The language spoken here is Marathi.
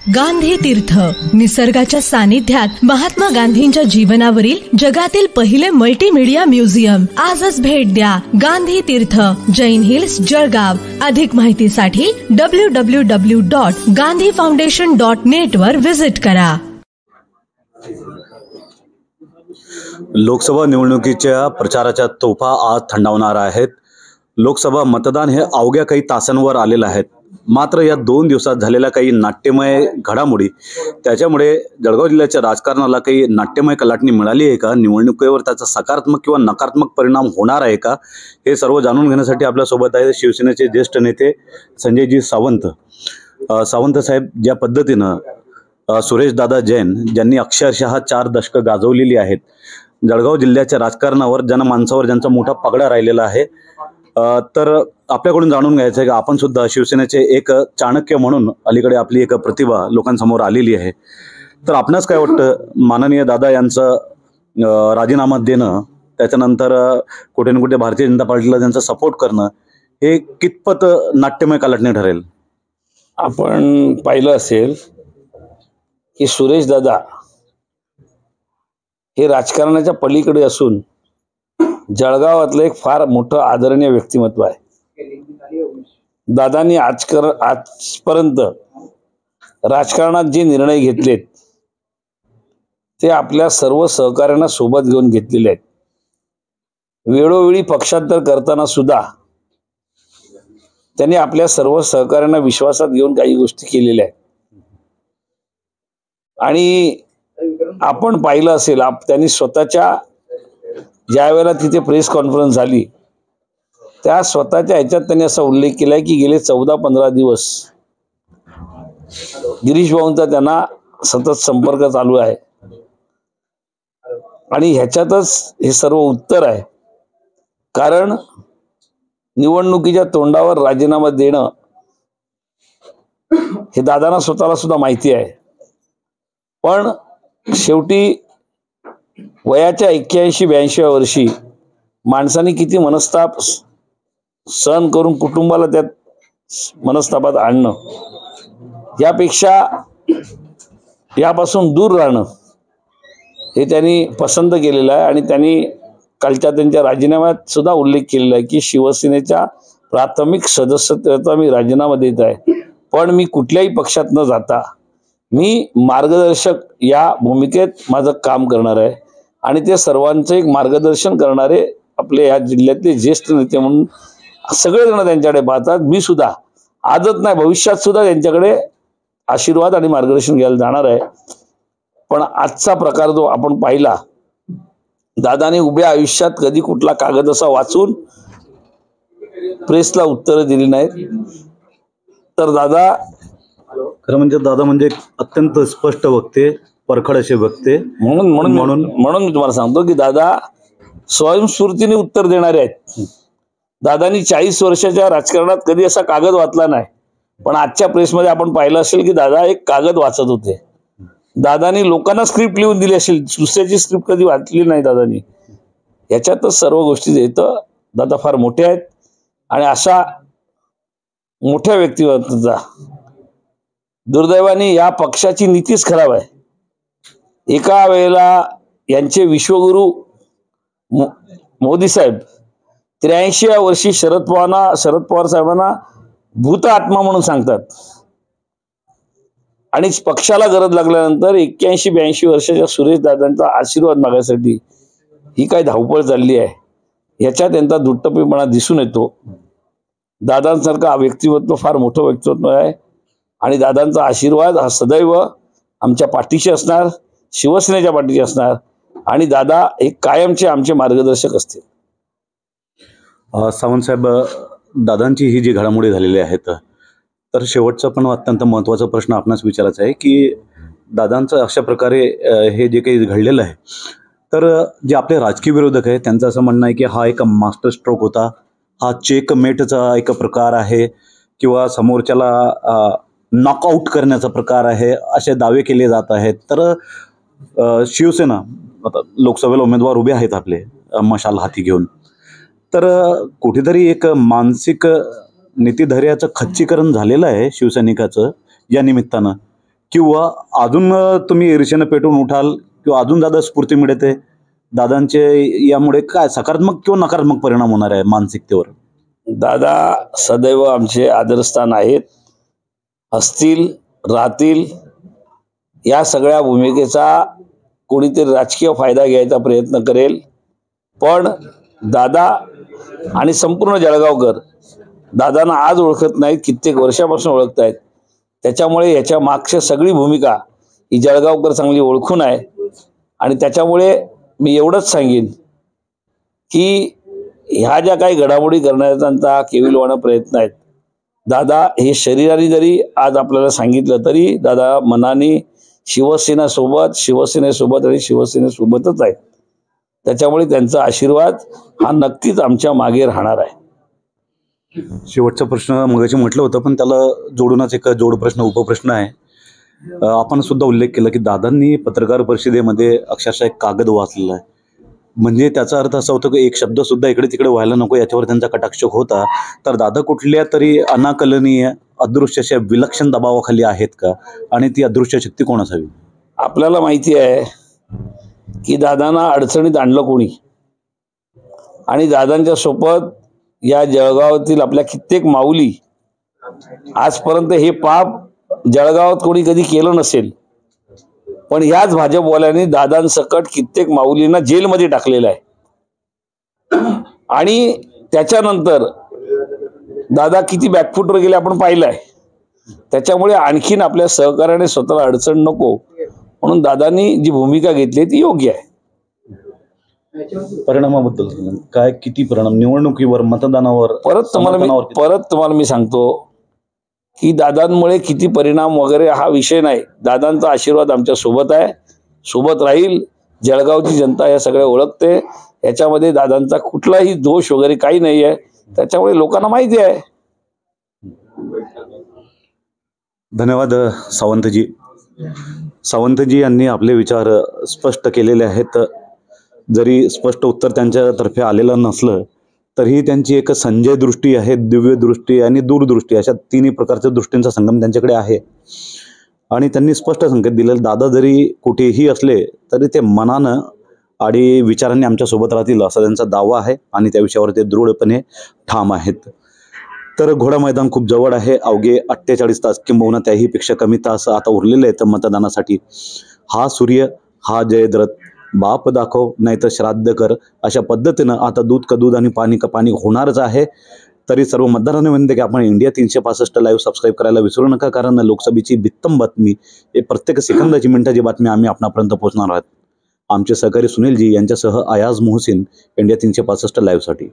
गांधी तीर्थ, निसर्गाच्या सानिध्यात महात्मा गांधींच्या जीवनावरील जगातील पहिले मल्टीमीडिया म्युझियम. आजच भेट द्या. गांधी तीर्थ, जैन हिल्स, जळगाव. अधिक माहितीसाठी www.gandhifoundation.net वर विजिट करा. लोकसभा निवडणुकीच्या प्रचाराच्या तोफा आज थंडावणार आहेत. लोकसभा मतदान हे अवघ्या काही तासांवर आलेलं आहे. मात्र या 2 दिवसात झालेल्या काही नाट्यमय घडामोडी, त्याच्यामुळे जळगाव जिल्ह्याच्या राजकारणाला काही नाट्यमय कलाटणी मिळाली आहे का, निवडणुकीवर त्याचा सकारात्मक किंवा नकारात्मक परिणाम होणार आहे का, हे सर्व जाणून घेण्यासाठी आपल्यासोबत आहे शिवसेनेचे ज्येष्ठ नेते संजयजी सावंत. सावंत साहेब, ज्या पद्धतीनं सुरेश दादा जैन ज्यांनी अक्षरशः 4 दशकं गाजवलेली आहेत जळगाव जिल्ह्याच्या राजकारणावर, जनमानसावर ज्यांचा मोठा पगडा राहिलेला आहे, तर आपल्याकडून जाणून घ्यायचं आहे की आपण सुद्धा शिवसेनेचे एक चाणक्य म्हणून अलीकडे आपली एक प्रतिभा लोकांसमोर आलेली आहे. तर आपणास काय वाटतं, माननीय दादा यांचं राजीनामा देणं, त्याच्यानंतर कुठे ना कुठे भारतीय जनता पार्टीला त्यांचा सपोर्ट करणं, हे कितपत नाट्यमय कलाटणी ठरेल? आपण पाहिलं असेल की सुरेश दादा हे राजकारणाच्या पलीकडे असून जळगावातलं एक फार मोठं आदरणीय व्यक्तिमत्व आहे. दादांनी आजपर्यंत राजकारणात जे निर्णय घेतलेत ते आपल्या सर्व सहकार्यांना सोबत घेऊन घेतलेले आहेत. वेळोवेळी पक्षांतर करताना सुद्धा त्यांनी आपल्या सर्व सहकार्यांना विश्वासात घेऊन काही गोष्टी केलेल्या आहेत. आणि आपण पाहिलं असेल, त्यांनी स्वतःच्या ज्या वेळेला तिथे प्रेस कॉन्फरन्स झाली त्या स्वतःच्या ह्याच्यात त्यांनी असा उल्लेख केलाय की गेले 14-15 दिवस गिरीश भाऊंचा त्यांना सतत संपर्क चालू आहे. आणि ह्याच्यातच हे सर्व उत्तर आहे. कारण निवडणुकीच्या तोंडावर राजीनामा देणं हे दादांना स्वतःला सुद्धा माहिती आहे. पण शेवटी वयाच्या 81-82व्या वर्षी माणसाने किती मनस्ताप सहन करून कुटुंबाला त्यात मनस्तापात आणणं, यापेक्षा यापासून दूर राहणं हे त्यांनी पसंत केलेलं आहे. आणि त्यांनी कालच्या त्यांच्या राजीनाम्यात सुद्धा उल्लेख केलेला आहे की शिवसेनेच्या प्राथमिक सदस्यत्वाचा मी राजीनामा देत आहे, पण मी कुठल्याही पक्षात न जाता मी मार्गदर्शक या भूमिकेत माझं काम करणार आहे. आणि ते सर्वांचं एक मार्गदर्शन करणारे आपले या जिल्ह्यातले ज्येष्ठ नेते म्हणून सगळेजण त्यांच्याकडे पाहतात. मी सुद्धा आजच नाही, भविष्यात सुद्धा त्यांच्याकडे आशीर्वाद आणि मार्गदर्शन घ्यायला जाणार आहे. पण आजचा प्रकार जो आपण पाहिला, दादाने उभ्या आयुष्यात कधी कुठला कागद असा वाचून प्रेसला उत्तरं दिली नाहीत. तर दादा खरं म्हणजे दादा म्हणजे अत्यंत स्पष्ट वक्ते, परखड असे वक्ते. म्हणून मी तुम्हाला सांगतो की दादा स्वयंस्फूर्तीने उत्तर देणारे आहेत. दादांनी 40 वर्षाच्या राजकारणात कधी असा कागद वाचला नाही. पण आजच्या प्रेसमध्ये आपण पाहिलं असेल की दादा एक कागद वाचत होते. दादांनी लोकांना स्क्रिप्ट लिहून दिली असेल, दुसऱ्याची स्क्रिप्ट कधी वाचली नाही दादांनी. याच्यातच सर्व गोष्टी येतं. दादा फार मोठे आहेत आणि अशा मोठ्या व्यक्तिमत्वाचा दुर्दैवाने या पक्षाची नीतीच खराब आहे. एका वेळेला यांचे विश्वगुरु मोदी साहेब 83व्या वर्षी शरद पवार साहेबांना भूत आत्मा म्हणून सांगतात. आणि पक्षाला गरज लागल्यानंतर 81-82 वर्षाच्या सुरेश दादांचा आशीर्वाद मागायसाठी ही काय धावपळ चालली आहे, याच्यात त्यांचा दुट्टपीपणा दिसून येतो. दादांसारखा व्यक्तिमत्व फार मोठं व्यक्तिमत्व आहे. आणि दादांचा आशीर्वाद हा सदैव आमच्या पाठीशी असणार, शिवसेनेच्या पाठीशी असणार. आणि दादा एक कायमचे आमचे मार्गदर्शक असतील. सावंत साहेब, दादांची ही जी घडामोडी झालेली आहेत, तर शेवटचा पण अत्यंत महत्त्वाचा प्रश्न आपणास विचारायचा आहे की दादांचं अशा प्रकारे हे जे काही घडलेलं आहे, तर जे आपले राजकीय विरोधक आहे त्यांचं असं म्हणणं आहे की हा एक मास्टर स्ट्रोक होता, हा चेकमेटचा एक प्रकार आहे किंवा समोरच्याला नॉकआउट करण्याचा प्रकार आहे, असे दावे केले जात आहेत. तर शिवसेना आता लोकसभेला उमेदवार उभे आहेत आपले मशाल हाती घेऊन, तर कुठेतरी एक मानसिक नीतिधैर्याचं खच्चीकरण झालेलं आहे शिवसैनिकाचं या निमित्तानं, किंवा अजून तुम्ही ईर्षेनं पेटून उठाल किंवा अजून दादा स्फूर्ती मिळते दादांचे यामुळे काय सकारात्मक किंवा नकारात्मक परिणाम होणार आहे मानसिकतेवर? दादा सदैव आमचे आदरस्थान आहेत, असतील, राहतील. या सगळ्या भूमिकेचा कोणीतरी राजकीय फायदा घ्यायचा प्रयत्न करेल, पण दादा आणि संपूर्ण जळगावकर दादांना आज ओळखत नाहीत, कित्येक वर्षापासून ओळखत आहेत. त्याच्यामुळे याच्या मागची सगळी भूमिका ही जळगावकर चांगली ओळखून आहे. आणि त्याच्यामुळे मी एवढंच सांगेन की ह्या ज्या काही घडामोडी करण्याचा केविलवाणा प्रयत्न आहेत, दादा हे शरीराने जरी आज आपल्याला सांगितलं तरी दादा मनाने शिवसेनेसोबत आणि शिवसेनेसोबतच आहेत. त्याच्यामुळे त्यांचा आशीर्वाद हा नक्कीच आमच्या मागे राहणार आहे. शेवटचा प्रश्न मगाशी म्हटलं होतं, पण त्याला जोडूनच एक जोड प्रश्न उपप्रश्न आहे. आपण सुद्धा उल्लेख केला की दादांनी पत्रकार परिषदेमध्ये अक्षरशः एक कागद वाचलेला आहे. म्हणजे त्याचा अर्थ असा होतो की एक शब्द सुद्धा इकडे तिकडे व्हायला नको याच्यावर त्यांचा कटाक्ष होता. तर दादा कुठल्या तरी अनाकलनीय अदृश्य अशा विलक्षण दबावाखाली आहेत का, आणि ती अदृश्य शक्ती कोण असावी? आपल्याला माहिती आहे की दादांना अडचणीत आणलं कोणी, आणि दादांच्या सोबत या जळगावातील आपल्या कित्येक माऊली, आजपर्यंत हे पाप जळगावात कोणी कधी केलं नसेल, पण ह्याच भाजपवाल्यांनी दादांसकट कित्येक माऊलींना जेलमध्ये टाकलेलं आहे. आणि त्याच्यानंतर दादा किती बॅकफुटवर गेले आपण पाहिलं आहे. त्याच्यामुळे आणखीन आपल्या सहकार्याने स्वतःला अडचण नको म्हणून दादांनी जी भूमिका घेतली ती योग्य आहे. परिणामाबद्दल काय, किती परिणाम निवडणुकीवर, मतदानावर? परत तुम्हाला मी सांगतो की दादांमुळे किती परिणाम वगैरे हा विषय नाही. दादांचा आशीर्वाद आमच्या सोबत आहे, सोबत राहील. जळगावची जनता या सगळ्या ओळखते. याच्यामध्ये दादांचा कुठलाही दोष वगैरे काही नाही आहे. त्याच्यामुळे लोकांना माहिती आहे. धन्यवाद सावंतजी. सावंतजी यांनी आपले विचार स्पष्ट केलेले आहेत. जरी स्पष्ट उत्तर त्यांच्यातर्फे आलेलं नसलं तरीही त्यांची एक संजय दृष्टी आहे, दिव्य दृष्टी आणि दूरदृष्टी, अशा तिन्ही प्रकारच्या दृष्टींचा संगम त्यांच्याकडे आहे. आणि त्यांनी स्पष्ट संकेत दिले, दादा जरी कुठेही असले तरी ते मनानं आणि विचारांनी आमच्यासोबत राहतील असा त्यांचा दावा आहे आणि त्या विषयावर ते दृढपणे ठाम आहेत. तर घोडा मैदान खूप जवळ आहे. अवघे 48 तास किंबहुना त्याहीपेक्षा कमी तास आता उरलेले आहेत मतदानासाठी. हा सूर्य, हा जयद्रथ, बाप दाखव नाही तर श्राद्ध कर, अशा पद्धतीनं आता दूध का दूध आणि पाणी का पाणी होणारच आहे. तरी सर्व मतदारांना विनंती की आपण इंडिया 365 लाईव्ह सबस्क्राईब करायला विसरू नका, कारण लोकसभेची बित्तम बातमी, हे प्रत्येक सेकंदाची मिनिटाची बातमी आम्ही आपणापर्यंत पोहोचणार आहोत. आमचे सहकारी सुनीलजी यांच्यासह अयाज मोहसिन, इंडिया 365 लाईव्हसाठी.